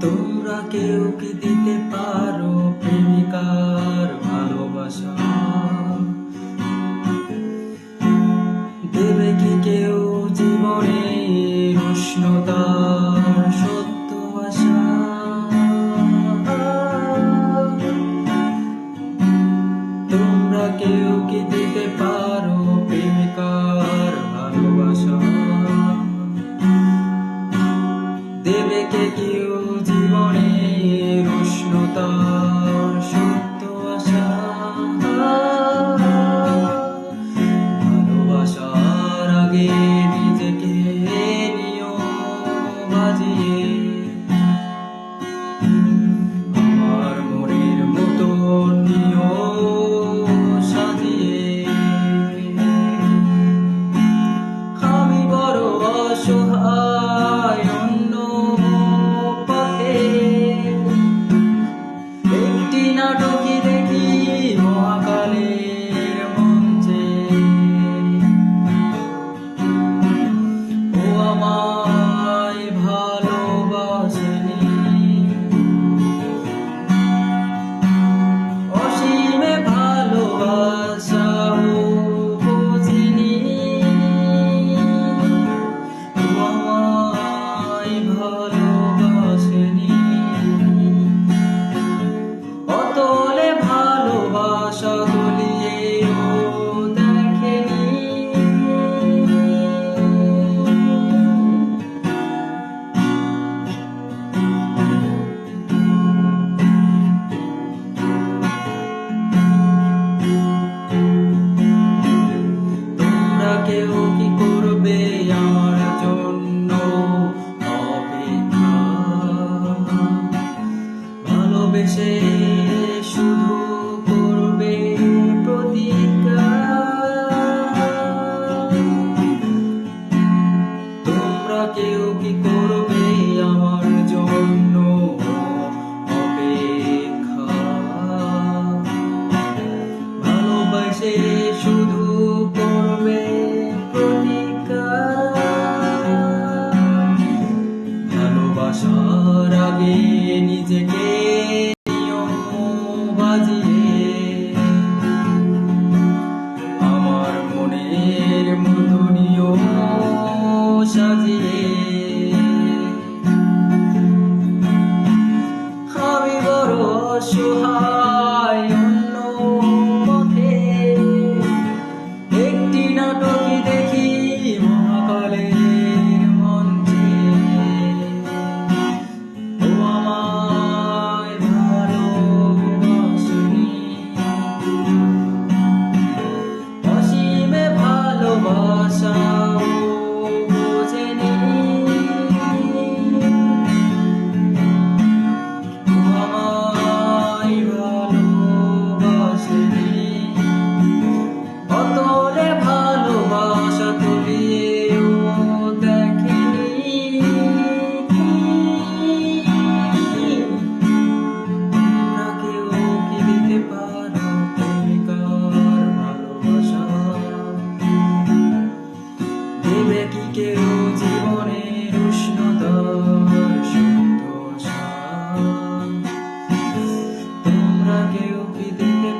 তোমরা কেউ কি দিতে পারো প্রেমিকার ভালোবাসা? দেবে কি কেউ জীবনের উষ্ণতার সত্য আশা? তোমরা কেউ কি দিতে পারো প্রেমিকার ভালোবাসা? দেবে কে কেউ জীবনের উষ্ণতার সত্য আশা? ভালোবাসার আগে নিজেকে নিও বাজিয়ে, আমার মনের মতো নিও সাজিয়ে। আমি বড় অসহায়, অন্য পথে একটি নাটকই দেখি মহাকালের মঞ্চে। ও আমায় ভালোবাসেনি, অসীমে ভালোবাসা ও বোঝেনি। ও আমায় ভালোবাসেনি, অতলে ভালোবাসা গলিয়েও দেখেনি। তোমরা কেউ কি করবে আমার জন্য অপেক্ষা? ভালোবেসে শুধু করবে প্রতীক্ষা। তোমরা কেউ কি করবে আমার জন্য অপেক্ষা? ভালোবেসে শুধু করবে প্রতীক্ষা। ভালোবাসার আগে নিজেকে নিও বাজিয়ে, আমার মনের মতো নিও সাজিয়ে। আমি বড় অসহায়, অন্য পথে একটি নাটকই দেখি মহাকালের মঞ্চে। ও আমায় ভালোবাসেনি, অসীমে ভালোবাসা ও বোঝেনি। ও আমায় ভালোবাসেনি, অতলে ভালোবাসা তলিয়েও দেখেনি। তোমরা কেউ কি দিতে পারো প্রেমিকার ভালোবাসা? দেবে কি কেউ জীবনের উষ্ণতার সত্য আশা? তোমরা কেউ কি দিতে